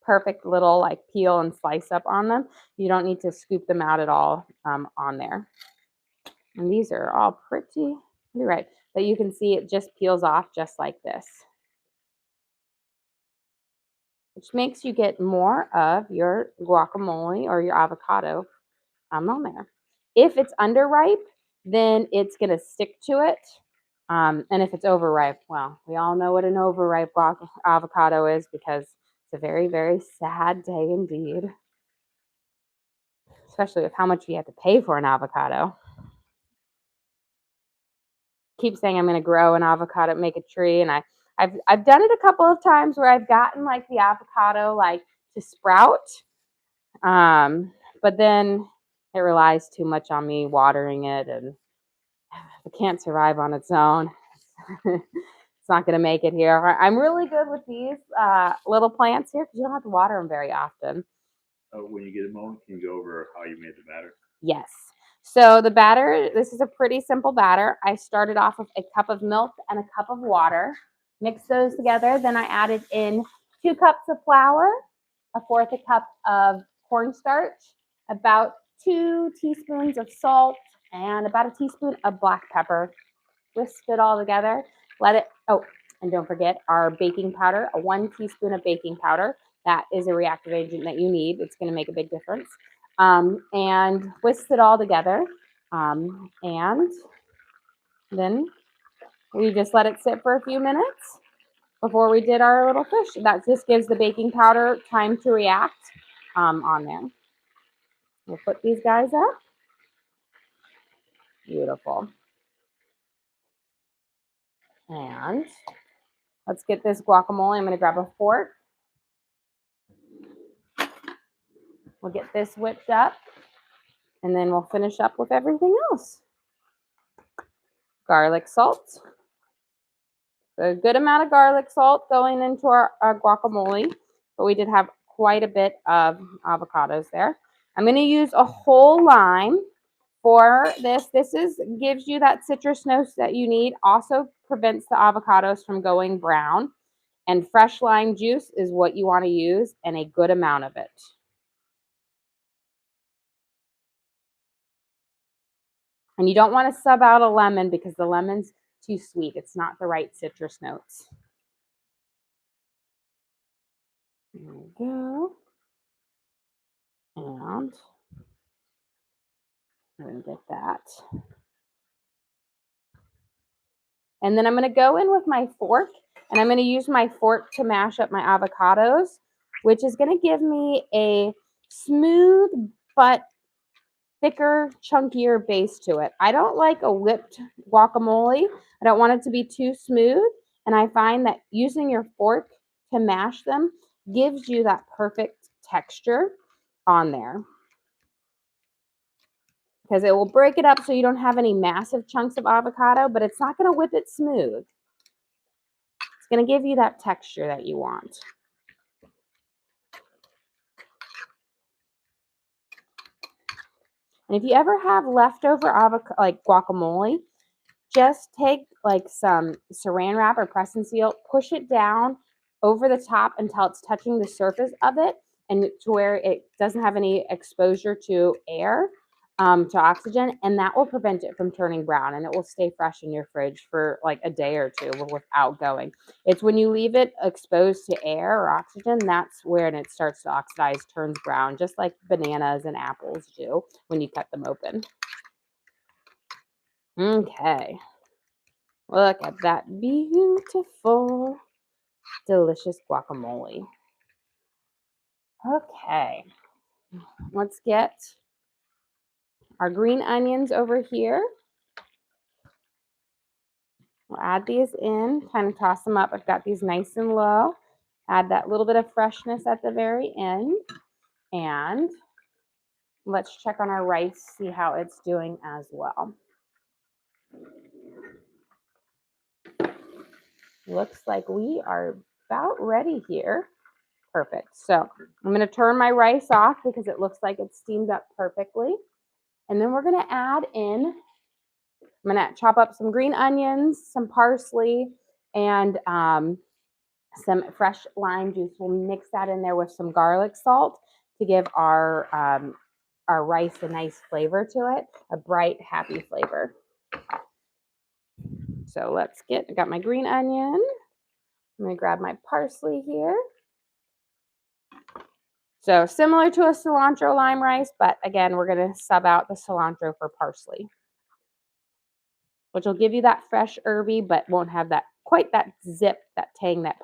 perfect little like peel and slice up on them. You don't need to scoop them out at all on there. And these are all pretty right, but you can see it just peels off just like this, which makes you get more of your guacamole or your avocado on there. If it's underripe, then it's going to stick to it. And if it's overripe, well, we all know what an overripe avocado is, because it's a very, very sad day indeed, especially with how much you have to pay for an avocado. Keep saying I'm going to grow an avocado, make a tree, and I've done it a couple of times where I've gotten like the avocado like to sprout, but then it relies too much on me watering it, and it can't survive on its own. It's not going to make it here. I'm really good with these little plants here because you don't have to water them very often. When you get a moment, can you go over how you made the batter? Yes. So the batter, this is a pretty simple batter. I started off with a cup of milk and a cup of water. Mix those together. Then I added in 2 cups of flour, 1/4 cup of cornstarch, about 2 teaspoons of salt, and about a teaspoon of black pepper. Whisk it all together. Let it, oh, and don't forget our baking powder, 1 teaspoon of baking powder. That is a reactive agent that you need. It's going to make a big difference. And whisk it all together. And then we just let it sit for a few minutes before we did our little fish. That just gives the baking powder time to react on there. We'll put these guys up. Beautiful. And let's get this guacamole. I'm going to grab a fork. We'll get this whipped up, and then we'll finish up with everything else. Garlic salt. A good amount of garlic salt going into our guacamole, but we did have quite a bit of avocados there. I'm going to use a whole lime for this. This gives you that citrus note that you need. Also prevents the avocados from going brown. And fresh lime juice is what you want to use, and a good amount of it. And you don't want to sub out a lemon because the lemon's too sweet. It's not the right citrus notes. There we go. And I'm going to get that. And then I'm going to go in with my fork, and I'm going to use my fork to mash up my avocados, which is going to give me a smooth but thicker, chunkier base to it. I don't like a whipped guacamole. I don't want it to be too smooth. And I find that using your fork to mash them gives you that perfect texture on there. because it will break it up so you don't have any massive chunks of avocado, but it's not going to whip it smooth. It's going to give you that texture that you want. And if you ever have leftover avocado, like guacamole, just take like some saran wrap or press and seal, push it down over the top until it's touching the surface of it and to where it doesn't have any exposure to air, to oxygen, and that will prevent it from turning brown, and it will stay fresh in your fridge for like a day or two without going. It's when you leave it exposed to air or oxygen, that's where it starts to oxidize, turns brown, just like bananas and apples do when you cut them open. Okay. Look at that beautiful, delicious guacamole. Okay, let's get our green onions over here. We'll add these in, kind of toss them up. I've got these nice and low. Add that little bit of freshness at the very end. And let's check on our rice, see how it's doing as well. Looks like we are about ready here. Perfect. So I'm going to turn my rice off because it looks like it's steamed up perfectly. And then we're going to add in, I'm going to chop up some green onions, some parsley, and some fresh lime juice. We'll mix that in there with some garlic salt to give our rice a nice flavor to it, a bright, happy flavor. So let's I got my green onion. I'm going to grab my parsley here. So similar to a cilantro lime rice, but again, we're going to sub out the cilantro for parsley, which will give you that fresh herby, but won't have that quite that zip, that tang that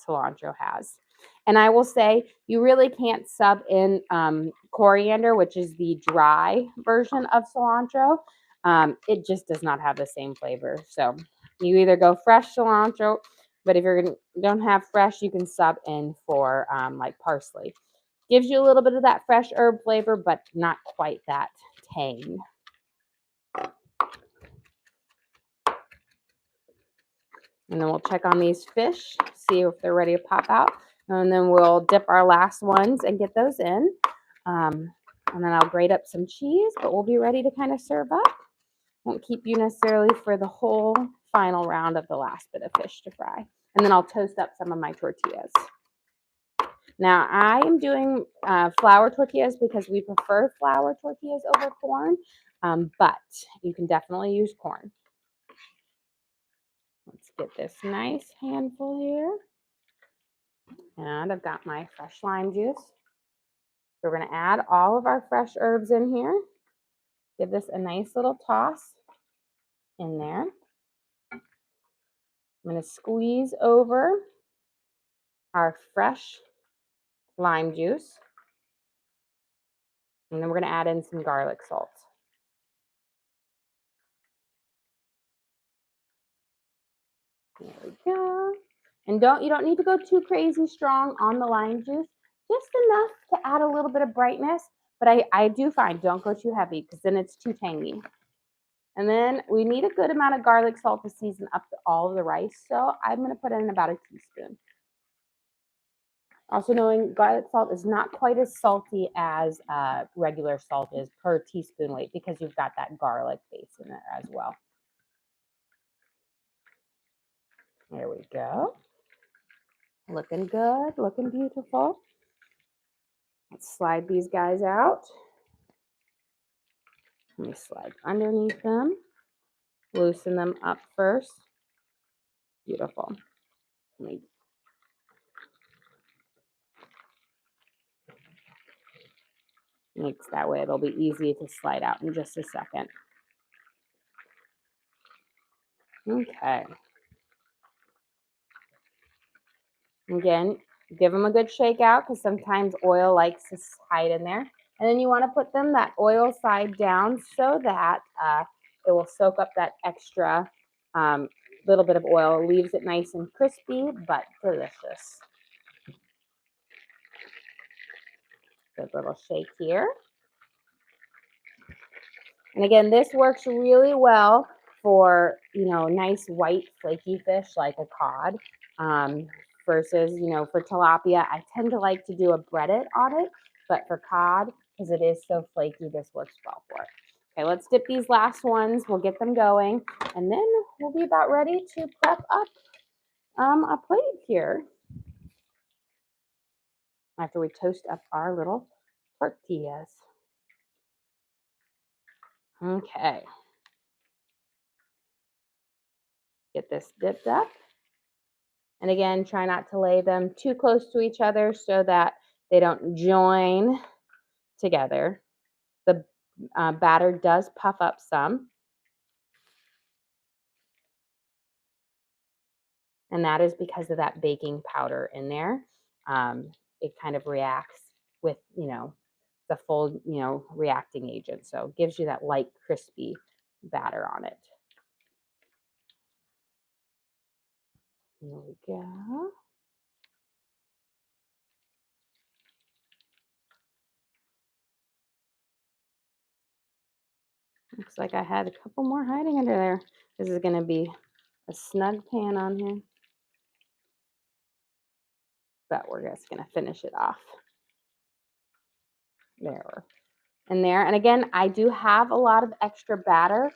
cilantro has. And I will say, you really can't sub in coriander, which is the dry version of cilantro. It just does not have the same flavor. So you either go fresh cilantro, but if you don't have fresh, you can sub in for like parsley. Gives you a little bit of that fresh herb flavor, but not quite that tang. And then we'll check on these fish, see if they're ready to pop out. And then we'll dip our last ones and get those in. And then I'll grate up some cheese, but we'll be ready to kind of serve up. Won't keep you necessarily for the whole final round of the last bit of fish to fry. And then I'll toast up some of my tortillas. Now, I am doing flour tortillas because we prefer flour tortillas over corn, but you can definitely use corn. Let's get this nice handful here. And I've got my fresh lime juice. We're going to add all of our fresh herbs in here. Give this a nice little toss in there. I'm going to squeeze over our fresh lime juice. And then we're going to add in some garlic salt. There we go. And you don't need to go too crazy strong on the lime juice, just enough to add a little bit of brightness. But I do find don't go too heavy because then it's too tangy. And then we need a good amount of garlic salt to season up all of the rice. So I'm going to put in about a teaspoon. Also knowing garlic salt is not quite as salty as regular salt is per teaspoon weight because you've got that garlic base in there as well. There we go. Looking good, looking beautiful. Let's slide these guys out. Let me slide underneath them. Loosen them up first. Beautiful. Makes that way it'll be easy to slide out in just a second. Okay. Again, give them a good shake out because sometimes oil likes to hide in there. And then you want to put them that oil side down so that it will soak up that extra little bit of oil. Leaves it nice and crispy, but delicious. Good little shake here. And again, this works really well for, nice white flaky fish like a cod, versus, for tilapia, I tend to like to do a breaded on it, but for cod, because it is so flaky, this works well for it. Okay, let's dip these last ones. We'll get them going, and then we'll be about ready to prep up a plate here after we toast up our little tortillas. Okay. Get this dipped up. And again, try not to lay them too close to each other so that they don't join together. The batter does puff up some. And that is because of that baking powder in there. It kind of reacts with, the full, reacting agent. So it gives you that light, crispy batter on it. Here we go. Looks like I had a couple more hiding under there. This is going to be a snug pan on here. But we're just going to finish it off. There. And there. And again, I do have a lot of extra batter,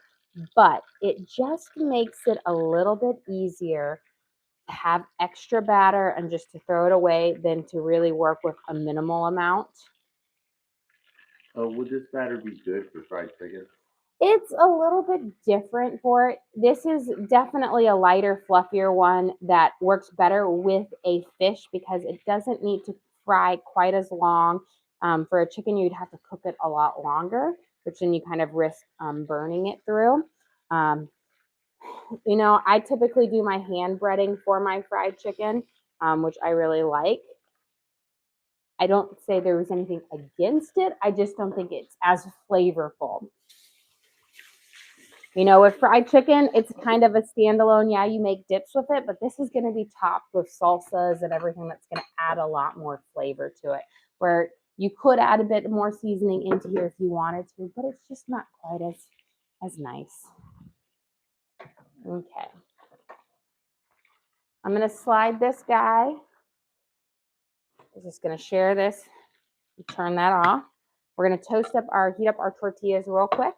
but it just makes it a little bit easier to have extra batter and just to throw it away than to really work with a minimal amount. Would this batter be good for fried chicken? It's a little bit different for it. This is definitely a lighter, fluffier one that works better with a fish because it doesn't need to fry quite as long. For a chicken, you'd have to cook it a lot longer, which then you kind of risk burning it through. I typically do my hand breading for my fried chicken, which I really like. I don't say there was anything against it. I just don't think it's as flavorful. With fried chicken, it's kind of a standalone. Yeah, you make dips with it, but this is going to be topped with salsas and everything that's going to add a lot more flavor to it. Where you could add a bit more seasoning into here if you wanted to, but it's just not quite as nice. Okay. I'm going to slide this guy. I'm just going to share this and turn that off. We're going to heat up our tortillas real quick.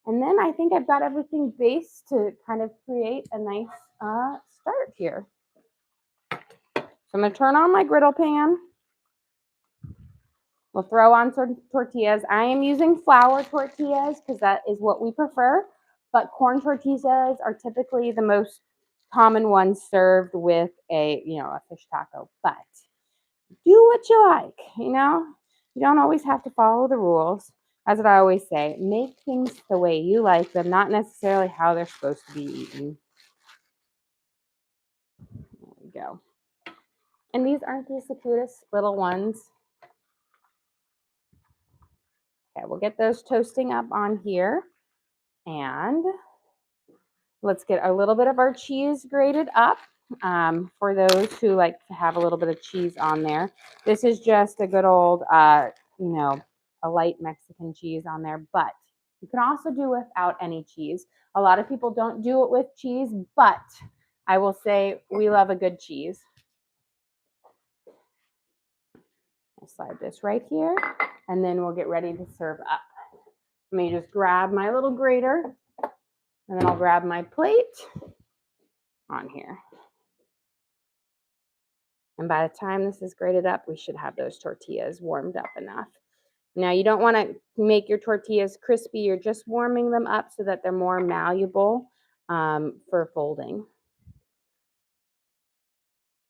And then I think I've got everything based to kind of create a nice start here. So I'm going to turn on my griddle pan. We'll throw on some tortillas. I am using flour tortillas because that is what we prefer. But corn tortillas are typically the most common ones served with a fish taco. But do what you like, You don't always have to follow the rules. As what I always say, make things the way you like them, not necessarily how they're supposed to be eaten. There we go. And these aren't these the cutest little ones. Okay, we'll get those toasting up on here. And let's get a little bit of our cheese grated up. For those who like to have a little bit of cheese on there. This is just a good old, a light Mexican cheese on there, but you can also do without any cheese. A lot of people don't do it with cheese, but I will say we love a good cheese. I'll slide this right here, and then we'll get ready to serve up. Let me just grab my little grater, and then I'll grab my plate on here. And by the time this is grated up, we should have those tortillas warmed up enough. Now, you don't want to make your tortillas crispy. You're just warming them up so that they're more malleable for folding.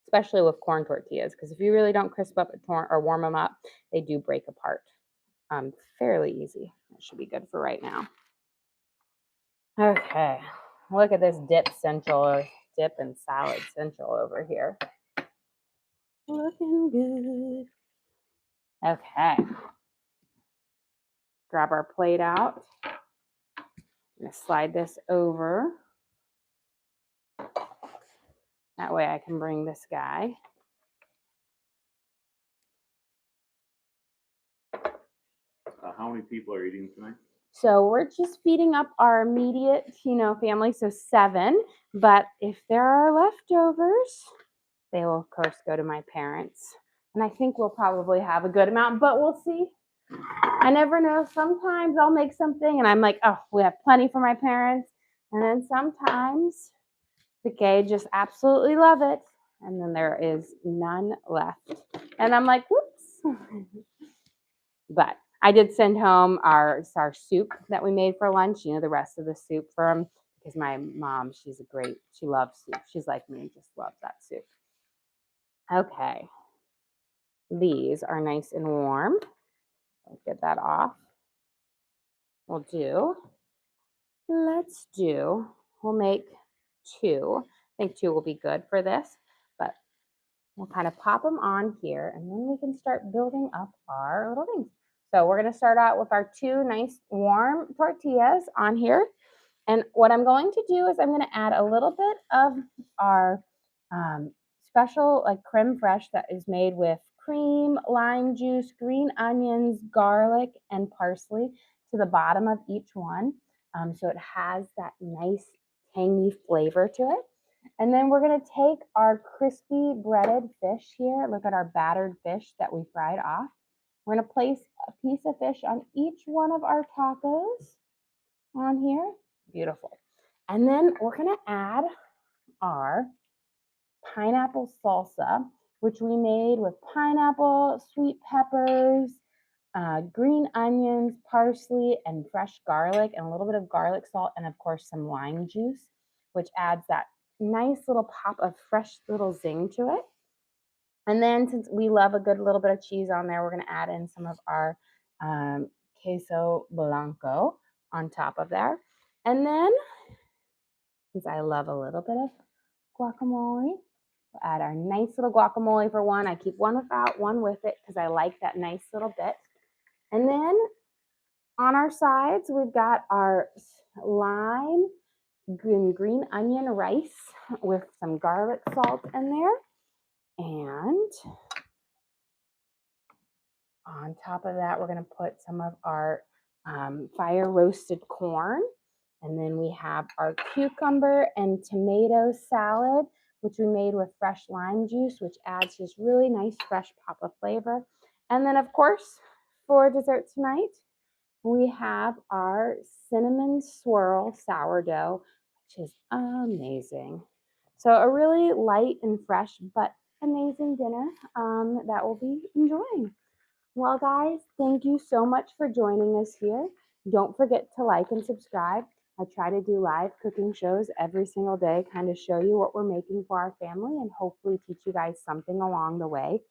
Especially with corn tortillas, because if you really don't crisp up or warm them up, they do break apart fairly easy. That should be good for right now. Okay, look at this dip and salad central over here. Looking good. Okay. Grab our plate out. I'm going to slide this over. That way I can bring this guy. How many people are eating tonight? So we're just feeding up our immediate, family, so 7. But if there are leftovers, they will, of course, go to my parents. And I think we'll probably have a good amount, but we'll see. I never know. Sometimes I'll make something and I'm like, oh, we have plenty for my parents. And then sometimes the gay just absolutely love it. And then there is none left. And I'm like, whoops. But I did send home our soup that we made for lunch, the rest of the soup for them, because my mom, she loves soup. She's like me, just loves that soup. Okay. These are nice and warm. Let's get that off. We'll make 2. I think 2 will be good for this, but we'll kind of pop them on here and then we can start building up our little things. So we're going to start out with our 2 nice warm tortillas on here. And what I'm going to do is I'm going to add a little bit of our special like creme fraiche that is made with cream, lime juice, green onions, garlic, and parsley to the bottom of each one. So it has that nice tangy flavor to it. And then we're going to take our crispy breaded fish here. Look at our battered fish that we fried off. We're going to place a piece of fish on each one of our tacos on here. Beautiful. And then we're going to add our pineapple salsa, which we made with pineapple, sweet peppers, green onions, parsley, and fresh garlic, and a little bit of garlic salt, and of course some lime juice, which adds that nice little pop of fresh little zing to it. And then since we love a good little bit of cheese on there, we're going to add in some of our queso blanco on top of there. And then, since I love a little bit of guacamole, we'll add our nice little guacamole for one. I keep one without, one with it because I like that nice little bit. And then on our sides, we've got our lime green onion rice with some garlic salt in there. And on top of that, we're going to put some of our fire roasted corn. And then we have our cucumber and tomato salad, which we made with fresh lime juice, which adds this really nice fresh pop of flavor. And then, of course, for dessert tonight, we have our cinnamon swirl sourdough, which is amazing. So a really light and fresh, but amazing dinner that we'll be enjoying. Well, guys, thank you so much for joining us here. Don't forget to like and subscribe. I try to do live cooking shows every single day, kind of show you what we're making for our family and hopefully teach you guys something along the way.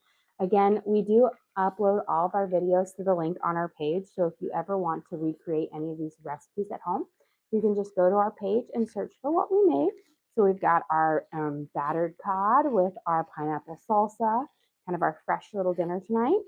Again, we do upload all of our videos to the link on our page. So if you ever want to recreate any of these recipes at home, you can just go to our page and search for what we made. So we've got our battered cod with our pineapple salsa, kind of our fresh little dinner tonight.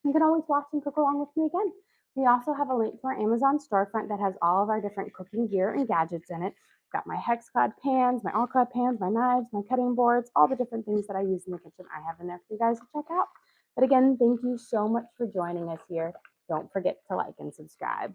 You can always watch and cook along with me again. We also have a link to our Amazon storefront that has all of our different cooking gear and gadgets in it. I've got my hex clad pans, my all clad pans, my knives, my cutting boards, all the different things that I use in the kitchen I have in there for you guys to check out. But again, thank you so much for joining us here. Don't forget to like and subscribe.